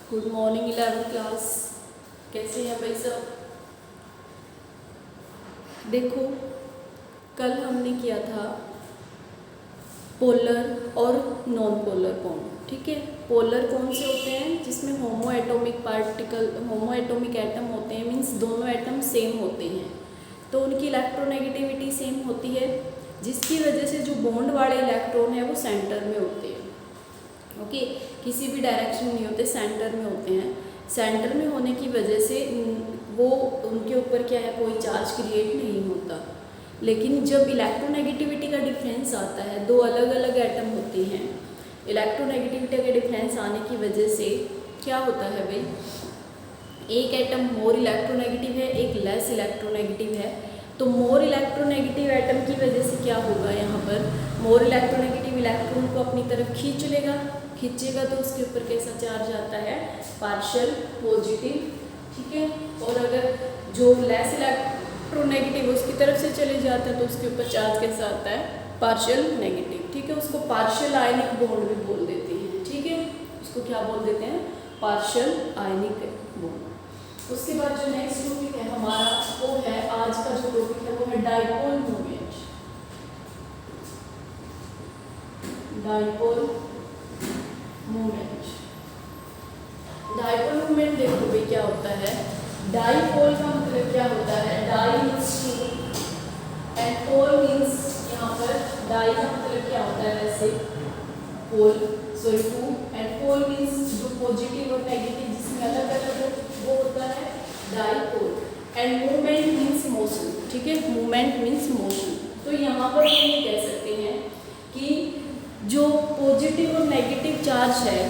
Good morning 11th class. कैसे हैं भाई सब? देखो, कल हमने किया था पोलर और नॉन पोलर बॉन्ड। ठीक है, पोलर कौन से होते हैं? जिसमें होमो एटॉमिक एटम होते हैं, मीन्स दोनों एटम सेम होते हैं, तो उनकी इलेक्ट्रोनेगेटिविटी सेम होती है, जिसकी वजह से जो बॉन्ड वाले इलेक्ट्रॉन है वो सेंटर में होते हैं। ओके, किसी भी डायरेक्शन में नहीं होते, सेंटर में होते हैं। सेंटर में होने की वजह से वो उनके ऊपर क्या है, कोई चार्ज क्रिएट नहीं होता। लेकिन जब इलेक्ट्रोनेगेटिविटी का डिफरेंस आता है, दो अलग अलग एटम होते हैं, इलेक्ट्रोनेगेटिविटी का डिफरेंस आने की वजह से क्या होता है भाई, एक एटम मोर इलेक्ट्रोनेगेटिव है, एक लेस इलेक्ट्रोनेगेटिव है। तो मोर इलेक्ट्रोनेगेटिव एटम की वजह से क्या होगा, यहाँ पर मोर इलेक्ट्रोनेगेटिव इलेक्ट्रॉन को अपनी तरफ खींचेगा तो उसके ऊपर कैसा चार्ज आता है, पार्शियल पॉजिटिव। ठीक है, और अगर जो लेस इलेक्ट्रोनेगेटिव उसकी तरफ से चले जाता है तो उसके ऊपर चार्ज कैसा आता है, पार्शियल नेगेटिव। ठीक है, उसको पार्शियल आयनिक बॉन्ड भी बोल देते हैं। ठीक है, उसको क्या बोल देते हैं, पार्शियल आयनिक बॉन्ड। उसके बाद जो नेक्स्ट टॉपिक है हमारा, वो है आज का जो टॉपिक है वो है डाइपोल मूवमेंट। डाइपोल मूवमेंट देखो भाई क्या होता है। डाइपोल का मतलब क्या होता है, di means two and pole means, यहाँ पर डाई का मतलब क्या होता है वैसे, pole, sorry two, and pole means जो पॉजिटिव और नेगेटिव जिसमें अलग अलग वो होता है, dipole. And movement means motion. ठीक है, मूवमेंट मीन्स मोशन। तो यहाँ पर हम ये कह सकते हैं कि जो पॉजिटिव और नेगेटिव चार्ज है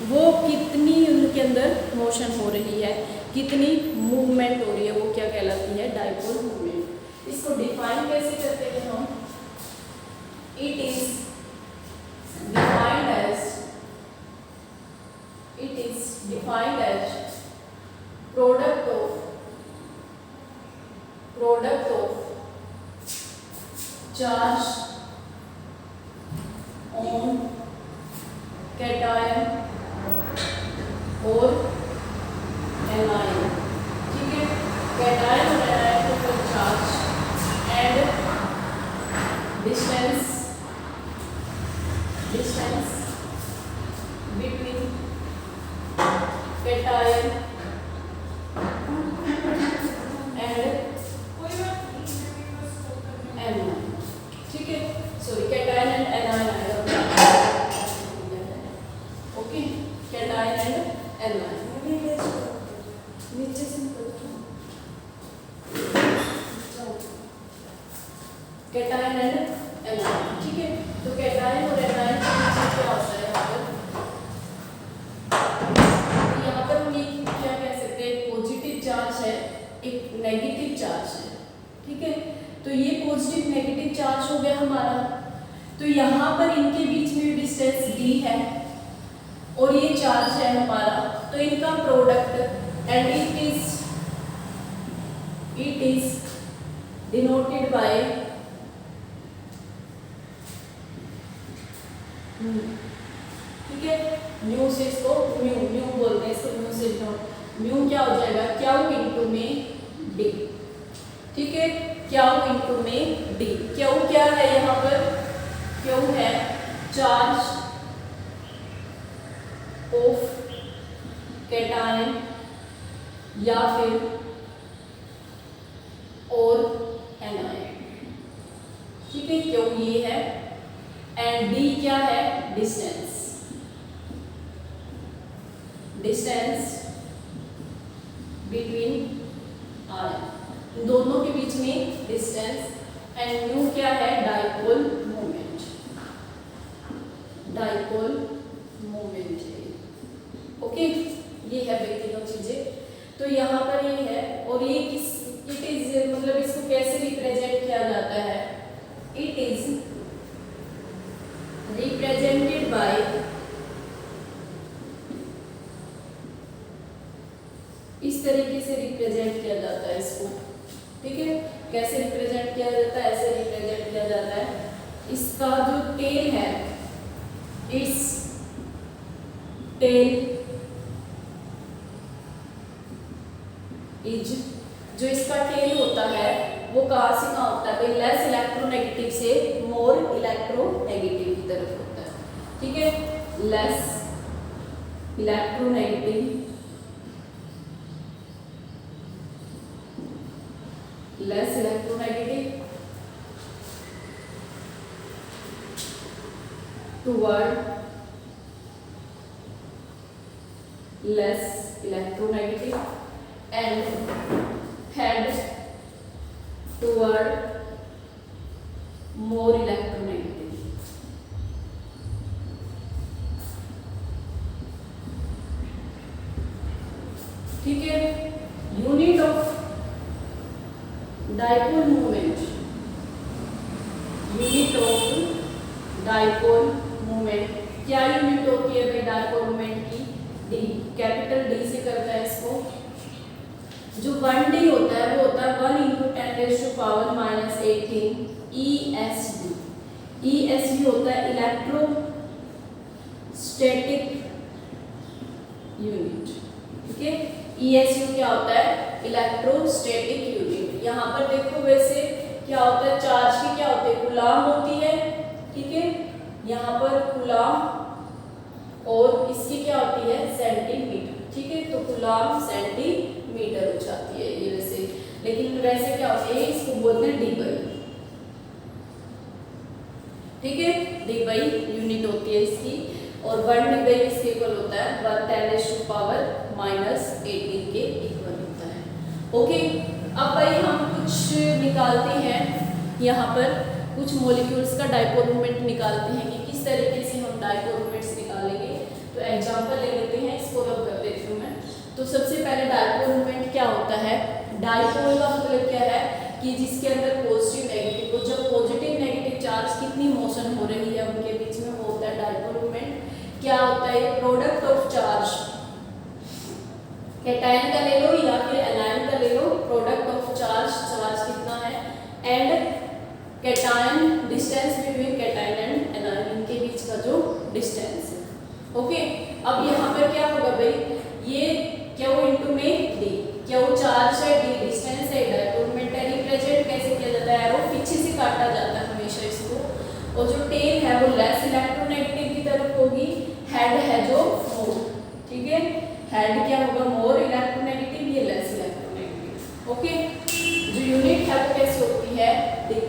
वो कितनी उनके अंदर मोशन हो रही है, कितनी मूवमेंट हो रही है, वो क्या कहलाती है, डाइपोल मूवमेंट। इसको डिफाइन कैसे करते हैं हम, it is defined as product of charge on cation और एनायन। ठीक है, कैटायन और एनायन के ऊपर charge and distance between cation and anion. ठीक है, सॉरी कैटायन एंड एनायन आएगा। ओके, कैटायन एंड एनायन नीचे से कैटायन एंड एनायन। ठीक है, तो कैटायन और एनायन के बीच क्या होता है यहाँ पर हम ये क्या कह सकते हैं, एक पॉजिटिव चार्ज है, एक नेगेटिव चार्ज है। ठीक है, तो ये पॉजिटिव नेगेटिव चार्ज हो गया हमारा। तो यहाँ पर इनके बीच में डिस्टेंस d है और ये चार्ज है हमारा, तो इनका product and it is denoted by ठीक है, म्यू से इसको म्यू बोलते हैं, इसको म्यू से म्यू क्या हो जाएगा, क्यू इंटू में डी। ठीक है, क्यू इंटू में डी। क्यू क्या है यहाँ पर, क्यू है चार्ज ऑफ कैटायन या फिर और एनायन। ठीक है, क्यू ये है एंड डी क्या है, डिस्टेंस बिटवीन आयन, दोनों के बीच में डिस्टेंस, एंड न्यू क्या है, डाइपोल मोमेंट है। ओके, ये है भाई तीनों चीजें। तो यहाँ पर ये है, और ये किस, इट इज मतलब इसको कैसे रिप्रेजेंट किया जाता है, इट इज रिप्रेजेंटेड बाय इस तरीके से रिप्रेजेंट किया जाता है इसको। ठीक है, कैसे रिप्रेजेंट किया जाता है, ऐसे रिप्रेजेंट किया जाता है। इसका जो टेल है, इस टेल इज, जो इसका टेल होता है वो कहाँ से कहाँ होता है भाई, लेस इलेक्ट्रोनेगेटिव से मोर इलेक्ट्रोनेगेटिव की तरफ होता है, ठीक है। Less electronegative, less electronegative toward less electronegative and head toward more electronegative, ठीक है। Unit of dipole movement, unit of dipole movement क्या यूनिट होती है भाई डाइपोल मूवमेंट की, डी, कैपिटल डी से करता है इसको। जो 1D होता है वो होता है 1 × 10⁻⁻18 ESD। ESD होता है इलेक्ट्रोस्टैटिक यूनिट, ठीक है। ESU क्या होता है, इलेक्ट्रोस्टैटिक यूनिट। यहाँ पर देखो वैसे क्या होता है, चार्ज की क्या होती है, कूलाम होती है, ठीक है। यहाँ पर कूलाम और इसकी क्या होती है, सेंटीमीटर, ठीक है। तो कूलाम सेंटीमीटर हो जाती है ये वैसे, लेकिन वैसे क्या होती है इसको बोलते हैं डीबाई, ठीक है। डीबाई यूनिट होती है इसकी, और 1 डीबाई इसके इक्वल होता है 1 × 10⁻⁻18 के इक्वल होता है, ओके। अब भाई हम कुछ निकालते हैं, यहाँ पर कुछ मॉलिक्यूल्स का डाइपोल मोमेंट निकालते हैं कि किस तरीके से हम डाइपोल मोमेंट्स निकालेंगे। तो एग्जांपल ले लेते हैं, इसको रब कर देती हूँ मैं। तो सबसे पहले डाइपोल मोमेंट क्या होता है, डाइपोल का मतलब क्या है कि जिसके अंदर पॉजिटिव नेगेटिव, तो जब पॉजिटिव नेगेटिव चार्ज कितनी मोशन हो रही है उनके बीच में, वो होता है डाइपोल मोमेंट। क्या होता है, प्रोडक्ट ऑफ चार्ज, कैटायन का ले लो या फिर एनायन का ले लो, प्रोडक्ट ऑफ चार्ज, चार्ज कितना है, and cation, distance between cation and anion, इनके बीच का जो डिस्टेंस है, ओके। अब यहाँ पर क्या होगा भाई, ये क्यू इंटू में डी, क्यू चार्ज है, डी डिस्टेंस है, डाइपोल मोमेंट है। रिप्रेजेंट कैसे किया जाता है, एरो पीछे से काटा जाता है हमेशा इसको, और जो टेल है वो लेस इलेक्ट्रोनेगेटिव की तरफ होगी, हेड है जो मोर, ठीक है। हेड क्या होगा, मोर इलेक्ट्रोनेगेटिव, ये लेस इलेक्ट्रोनेगेटिव, ओके। जो यूनिट है वो कैसे होती है,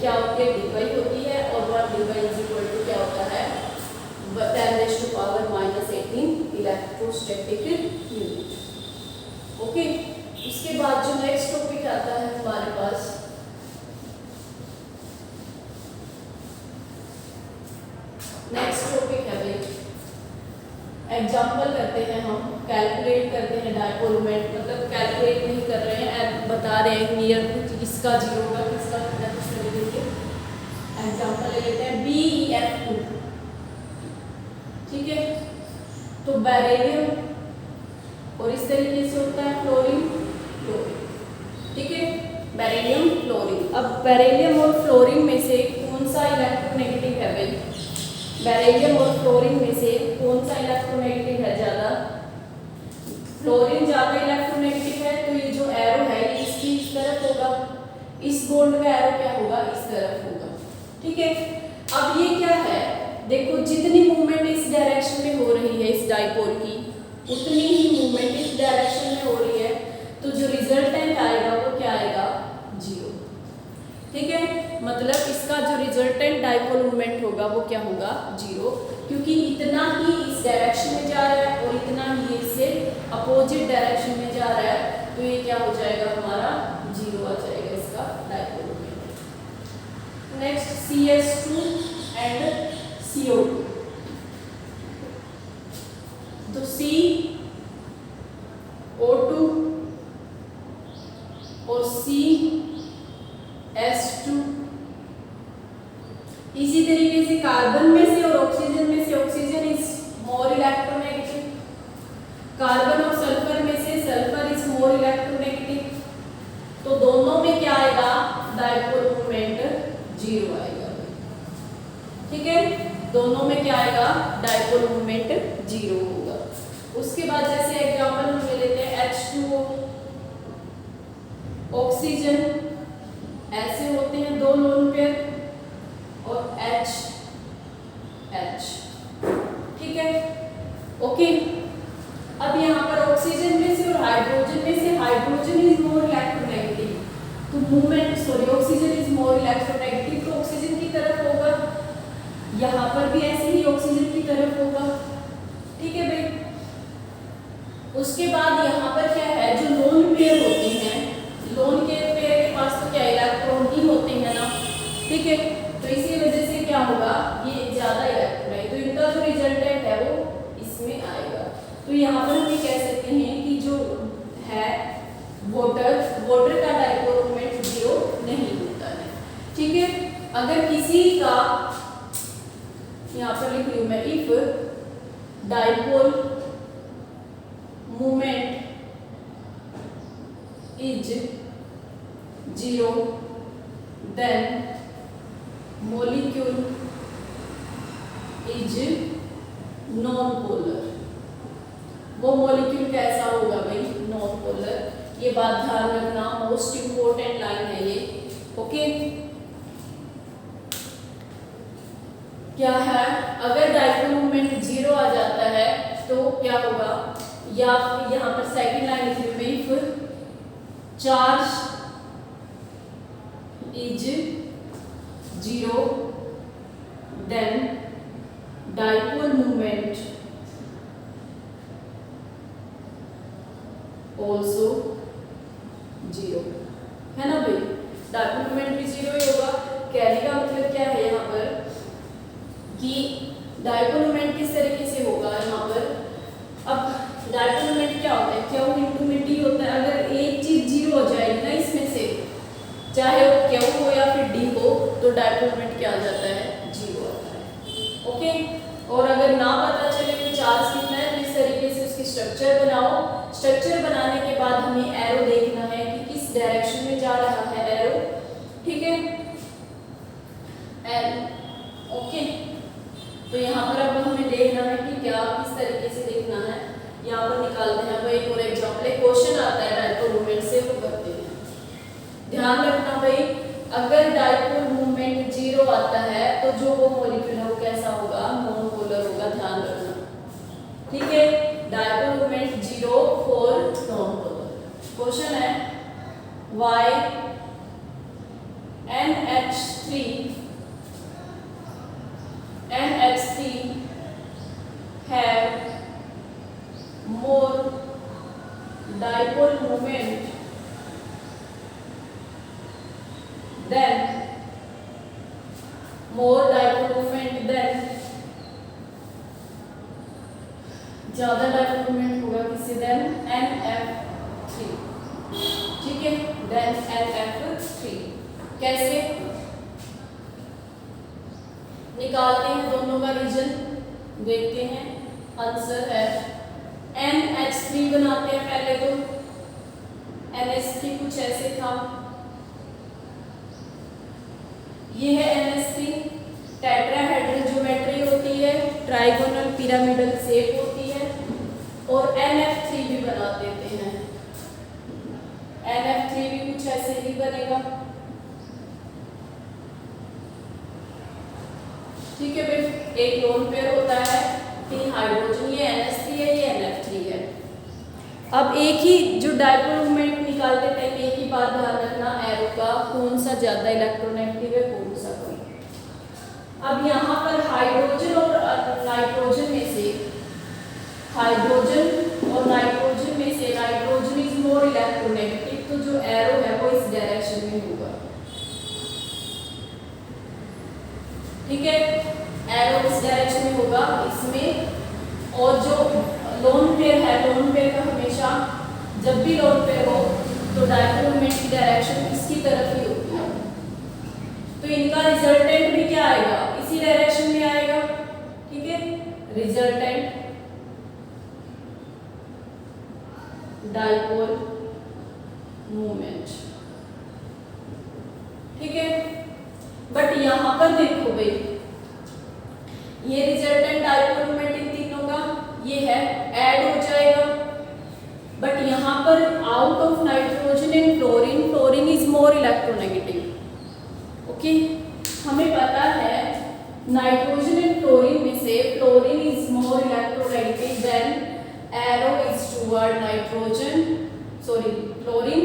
क्या होती है, डीबाई होती है, और 1 डीबाई इज इक्वल टू क्या होता है, 10⁻⁻18 इलेक्ट्रोस्टैटिक यूनिट, ओके। उसके बाद जो नेक्स्ट टॉपिक आता है हमारे पास, नेक्स्ट टॉपिक है भाई, एग्जांपल करते हैं हम, कैलकुलेट करते हैं डाइपोल मोमेंट, मतलब कैलकुलेट नहीं कर रहे हैं, बता रहे हैं नियर किसका जीरो होगा, किसका कितना, किस तरीके से। एग्जांपल ले लेते हैं BeF2, ठीक है। तो बेरिलियम और इस तरीके से होता है फ्लोरीन, फ्लोरीन, ठीक है। Beryllium, fluorine. अब बेरिलियम और फ्लोरीन में से कौन सा इलेक्ट्रोनेगेटिव है भाई, बेरिलियम और फ्लोरीन में से कौन सा इलेक्ट्रोनेगेटिव है ज्यादा, फ्लोरीन ज्यादा इलेक्ट्रोनेगेटिव है, तो ये जो एरो है ये इसकी इस तरफ होगा, इस बॉन्ड का एरो क्या होगा, इस तरफ होगा, ठीक है। अब ये क्या है, देखो जितनी मूवमेंट इस डायरेक्शन में हो रही है इस डाइपोल की, उतनी ही मूवमेंट इस डायरेक्शन में हो रही है, तो जो रिजल्टेंट आएगा वो क्या आएगा, जीरो, ठीक है। मतलब इसका जो रिजल्टेंट डाइपोल मूवमेंट होगा वो क्या होगा, जीरो, क्योंकि इतना ही इस डायरेक्शन में जा रहा है और इतना ही इससे अपोजिट डायरेक्शन में जा रहा है, तो ये क्या हो जाएगा हमारा, जीरो आ जाएगा इसका dipole movement. Next CH2 and CO2, तो CO2 और CH2, इसी तरीके से कार्बन में से और ऑक्सीजन में से, oxygen is more electronegative, carbon और सल्फर में से सल्फर इज मोर इलेक्ट्रोनेगेटिव, तो दोनों में क्या आएगा, डाइपोल मोमेंट जीरो आएगा, ठीक है। दोनों में क्या आएगा, डाइपोल मोमेंट जीरो होगा। उसके बाद जैसे एग्जांपल हम ले लेते हैं H2O, ऑक्सीजन ऐसे होते हैं दो लोन पेयर और H H, ठीक है, ओके। अब यहाँ पर ऑक्सीजन में से और हाइड्रोजन में से हाइड्रोजन इज मोर इलेक्ट्रोनेगेटिव, तो movement sorry oxygen is more electronegative, तो ऑक्सीजन की तरफ होगा, यहाँ पर भी ऐसे ही ऑक्सीजन की तरफ होगा, ठीक है भाई। उसके बाद यहाँ पर क्या है, जो लोन पेयर होते हैं, लोन के पेयर के पास तो क्या इलेक्ट्रॉन ही होते हैं ना, ठीक है, तो इसी वजह से क्या होगा, ये ज्यादा इलेक्ट्रॉन है, तो इनका जो रिजल्टेंट है वो इसमें आएगा। तो यहाँ पर हम ये कह सकते हैं कि जो है वाटर का डाइपोल मोमेंट 0 नहीं होता है, ठीक है। अगर किसी का, यहाँ पर लिख रही हूँ मैं, if dipole moment is 0 then molecule is non polar. वो मॉलिक्यूल कैसा होगा भाई, नॉन पोलर, ये बात ध्यान रखना, मोस्ट इंपोर्टेंट लाइन है ये, ओके। क्या है, अगर डाइपोल मोमेंट 0 आ जाता है तो क्या होगा, या यहाँ पर सेकंड लाइन लिखी हुई, if charge is 0 then dipole moment also 0, है ना भाई, डाइपोल मोमेंट भी 0 ही होगा। कहने का मतलब क्या है यहाँ पर कि डाइपोल मोमेंट किस तरीके से होगा यहाँ पर, अब डाइपोल मोमेंट क्या होता है, Q इंटू में D होता है। अगर एक चीज 0 हो जाएगी ना इसमें से, चाहे वो Q हो या फिर D हो, तो डाइपोल मोमेंट क्या आ जाता है, 0 आता है, ओके। और अगर ना पता चले कि चार्ज कितना है, तो इस तरीके से उसकी स्ट्रक्चर बनाओ। स्ट्रक्चर बनाने के बाद हमें एरो देखना है कि किस डायरेक्शन में जा रहा है एरो, ठीक है, एरो, ओके। तो यहाँ पर अब हमें देखना है कि क्या किस तरीके से देखना है, यहाँ पर निकालते हैं। भाई फॉर एग्जाम्पल एक क्वेश्चन आता है डाइपोल मोमेंट से, वो करते हैं। ध्यान रखना भाई, अगर डाइपोल मोमेंट 0 आता है तो जो वो मॉलिक्यूल है वो कैसा होगा, नॉन पोलर होगा, ध्यान रखना, ठीक है। Dipole moment 0 for non polar. Question है why NH3 have more dipole moment than ज्यादा डाइपोल मोमेंट होगा किससे, देन NF3, ठीक है, देन NF3। कैसे निकालते हैं दोनों का रीजन, देखते हैं। आंसर है NH3 बनाते हैं पहले तो, NH3 कुछ ऐसे था, ये है NH3, टेट्राहेड्रल ज्योमेट्री होती है, ट्राइगोनल पिरामिडल शेप होती है, और NF3 भी बना देते हैं। NF3 भी कुछ ऐसे ही बनेगा, ठीक है भाई। एक लोन पेयर होता है, 3 हाइड्रोजन, ये NH3 है, ये NF3 है। अब एक ही जो डाइपोल मोमेंट निकालते थे, एक ही बात ध्यान रखना, एरो का कौन सा ज्यादा इलेक्ट्रोनेगेटिव है, कौन सा कम। अब यहाँ पर हाइड्रोजन और नाइट्रोजन में से, हाइड्रोजन और नाइट्रोजन में से नाइट्रोजन इज मोर इलेक्ट्रोनेगेटिव, तो जो एरो है वो इस डायरेक्शन में होगा, ठीक है, एरो इस डायरेक्शन में होगा इसमें। और जो लोन पेयर है, लोन पेयर का हमेशा जब भी लोन पेयर हो तो डाइपोल मोमेंट की डायरेक्शन इसकी तरफ ही होती है, तो इनका रिजल्टेंट भी क्या आएगा, इसी डायरेक्शन में आएगा, ठीक है। रिजल्टेंट डाइपोल मोमेंट, ठीक है। बट यहाँ पर देखो भाई, ये रिजल्टेंट डाइपोल मोमेंट इन तीनों का ये है, ऐड हो जाएगा, बट यहाँ पर out of nitrogen and fluorine, fluorine is more electronegative. Okay, हमें पता है नाइट्रोजन एंड फ्लोरीन में से fluorine is more electronegative then arrow is toward nitrogen, sorry fluorine,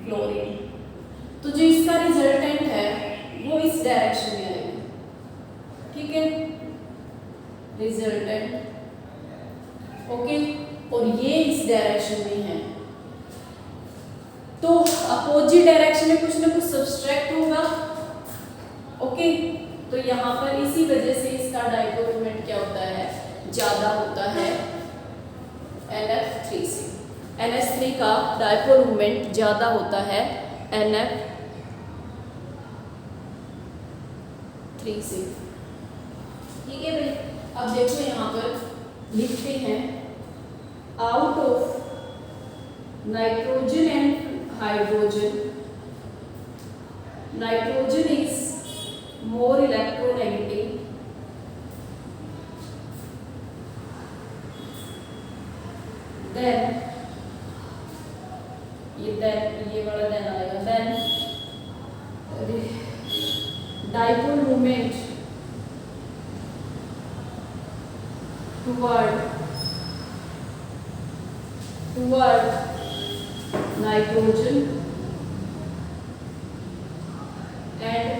fluorine. तो जो इसका रिजल्टेंट है वो इस डायरेक्शन में आएगा, ठीक है, रिजल्टेंट। ओके, और ये इस डायरेक्शन में है, तो अपोजिट डायरेक्शन में कुछ ना कुछ सब्सट्रैक्ट होगा। ओके, तो यहाँ पर इसी वजह से इसका डाइपोल मोमेंट क्या होता है, ज़्यादा होता है NF3 से। NH3 का डाइपोल मोमेंट ज़्यादा होता है NF3 से, ठीक है भाई। अब देखो यहाँ पर लिखते हैं out of nitrogen and hydrogen, nitrogen is more electronegative than, ये वाला देन आएगा, then dipole moment toward nitrogen and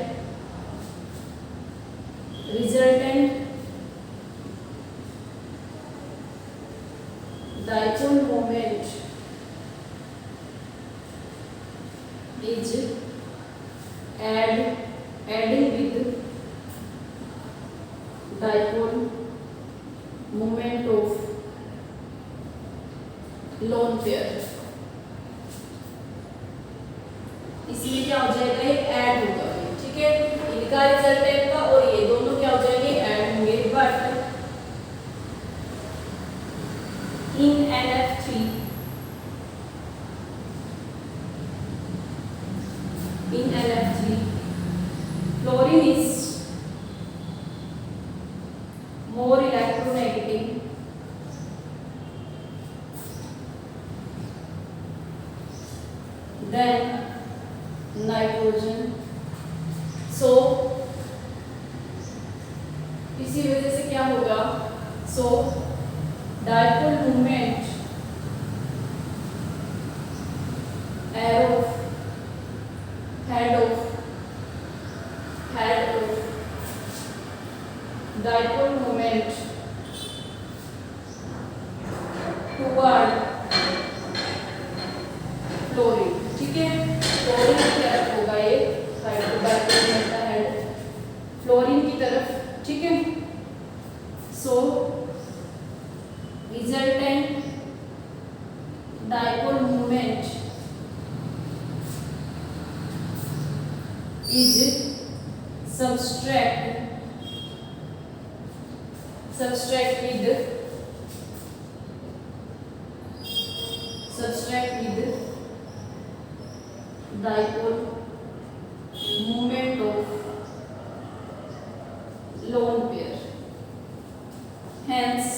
resultant dipole moment is adding with dipole moment of lone pair. इसमें क्या हो जाएगा, ये ऐड होगा, ठीक है, इनका रिजल्टेंट का और ये दोनों क्या हो जाएंगे, ऐड होंगे। But in NF3, fluorine is more electronegative then nitrogen, so इसी वजह से क्या होगा, so dipole moment arrow head of dipole moment toward fluorine, ठीक है, फ्लोरीन की तरफ होगा ये हाइड्रोजन का हेड फ्लोरीन की तरफ, ठीक है। So resultant dipole moment is subtract with dipole moment of lone pair. Hence,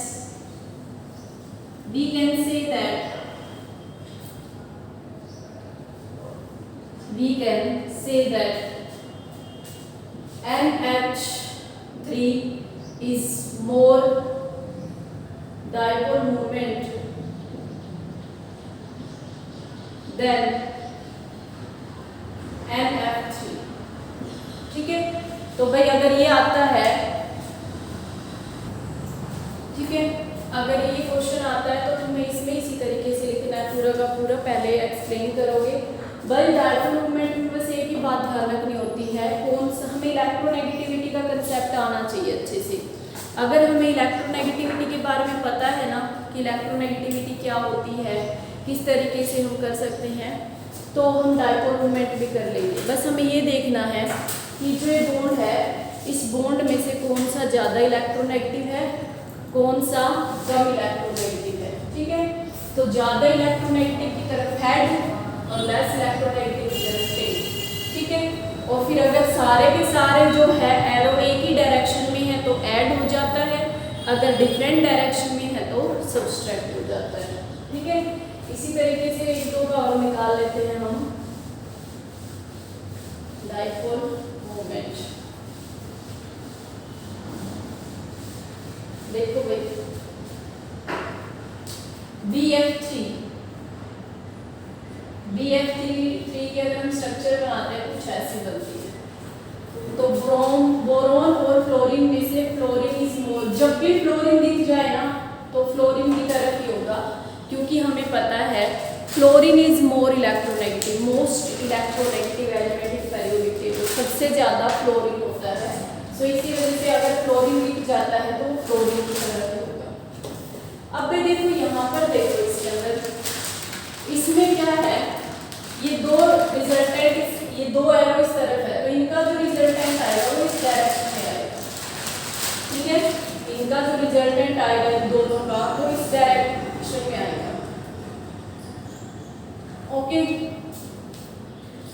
we can say that NH3 is more dipole moment than NF3, ठीक है। तो भाई अगर ये आता है, ठीक है, अगर ये क्वेश्चन आता है तो तुम्हें इसमें इसी तरीके से लिखना है, पूरा का पूरा पहले एक्सप्लेन करोगे। भाई डाइपोल मोमेंट में बस एक ही बात ध्यान रखनी होती है, कौन सा हमें इलेक्ट्रोनेगेटिविटी का कंसेप्ट आना चाहिए अच्छे से। अगर हमें इलेक्ट्रोनेगेटिविटी के बारे में पता है ना कि इलेक्ट्रोनेगेटिविटी क्या होती है, किस तरीके से हम कर सकते हैं, तो हम डाइपोल मोमेंट भी कर लेंगे। बस हमें ये देखना है कि जो ये बॉन्ड है, इस बॉन्ड में से कौन सा ज़्यादा इलेक्ट्रोनेगेटिव है, कौन सा कम इलेक्ट्रोनेगेटिव है, ठीक है। तो ज़्यादा इलेक्ट्रोनेगेटिव की तरफ हेड और लेस इलेक्ट्रोनेगेटिव की तरफ टेल, ठीक है। और फिर अगर सारे के सारे जो है एरो एक ही डायरेक्शन में है तो ऐड हो जाता है, अगर डिफरेंट डायरेक्शन में है तो सब्सट्रैक्ट हो जाता है, ठीक है। इसी तरीके से एक दो का और निकाल लेते हैं हम। डाइपोल मोमेंट देखो भाई, BF3 के अगर हम स्ट्रक्चर बनाते हैं कुछ ऐसी बनती है। तो बोरोन और फ्लोरीन में से फ्लोरीन इज मोर, जब भी फ्लोरीन दिख जाए ना तो फ्लोरीन की तरफ ही होगा, क्योंकि हमें पता है fluorine is more electronegative, most electronegative element in periodic table, सबसे ज़्यादा फ्लोरीन होता है। सो इसी वजह से अगर फ्लोरीन दिख जाता है तो फ्लोरीन की तरफ ही होगा। अब भी देखो यहाँ पर, देखो इसके अंदर, इसमें क्या है, ये दो रिजल्टेंट, ये दो एरो इस तरफ है, तो इनका जो रिजल्टेंट आएगा वो इस डायरेक्शन में आएगा, ठीक है। इनका जो रिजल्टेंट आएगा इन दोनों का वो इस डायरेक्शन में आएगा, ओके।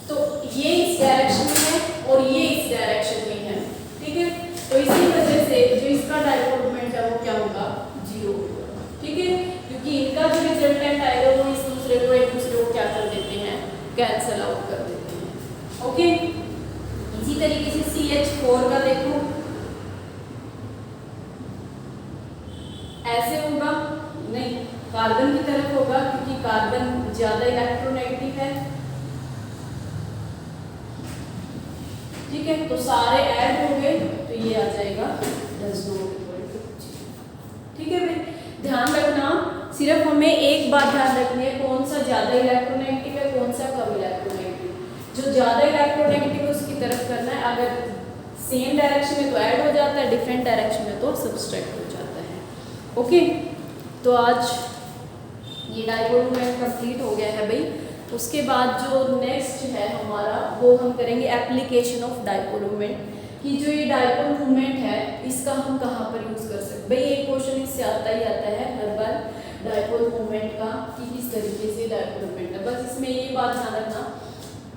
तो ये इस डायरेक्शन में है और ये इस डायरेक्शन में है, ठीक है। तो इसी वजह से जो इसका डाइपोल मोमेंट है वो क्या होगा, 0 होगा, ठीक है, क्योंकि इनका जो रिजल्टेंट आएगा वो इस दूसरे को एक दूसरे को क्या कर देते हैं, कैंसल आउट कर देते हैं, ओके। इसी तरीके से CH4 का देखो, ऐसे होगा नहीं, कार्बन की तरफ होगा क्योंकि कार्बन ज्यादा इलेक्ट्रोनेगेटिव है, ठीक है। तो सारे ऐड हो गए तो ये आ जाएगा does not equal to 0, ठीक है भाई। ध्यान रखना, सिर्फ हमें एक बात ध्यान रखनी है, कौन सा ज्यादा इलेक्ट्रोनेगेटिव है, कौन सा कम इलेक्ट्रोनेगेटिव। जो ज्यादा इलेक्ट्रोनेगेटिव है उसकी तरफ करना है, अगर सेम डायरेक्शन में तो ऐड हो जाता है, डिफरेंट डायरेक्शन में तो सब्सट्रैक्ट हो जाता है, ओके। तो आज ये डाइपोल मोमेंट कंप्लीट हो गया है भाई। उसके बाद जो नेक्स्ट है हमारा, वो हम करेंगे एप्लीकेशन ऑफ डाइपोल मोमेंट, कि जो ये डाइपोल मोमेंट है इसका हम कहाँ पर यूज़ कर सकते। भाई एक क्वेश्चन इससे आता ही आता है हर बार डाइपोल मोमेंट का, कि किस तरीके से डाइपोल मोमेंट है। बस इसमें ये बात ध्यान रखना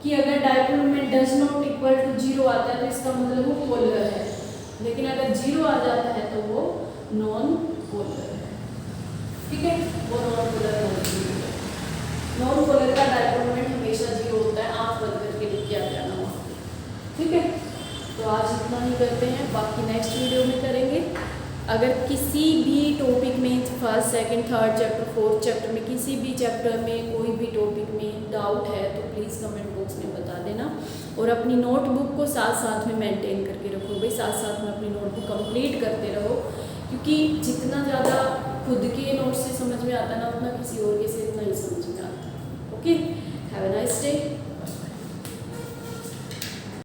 कि अगर dipole moment does not equal to 0 आता है तो इसका मतलब वो पोलर है, लेकिन अगर 0 आ जाता है तो वो नॉन पोलर है, ठीक है। वो नॉन पोलर है, नॉन पोलर का डाइपोल मोमेंट हमेशा 0 होता है, आंख बंद करके लिख के आ जाना वहाँ, ठीक है। तो आज इतना ही करते हैं, बाकी नेक्स्ट वीडियो में करेंगे। अगर किसी भी टॉपिक में, first second third chapter fourth chapter में, किसी भी चैप्टर में कोई भी टॉपिक में डाउट है तो प्लीज़ कमेंट बॉक्स में बता देना, और अपनी नोटबुक को साथ साथ में मेंटेन करके रखो भाई, साथ साथ में अपनी नोटबुक कंप्लीट करते रहो, क्योंकि जितना ज़्यादा खुद के नोट से समझ में आता है ना, उतना किसी और के से इतना ही समझ में आता है, ओके।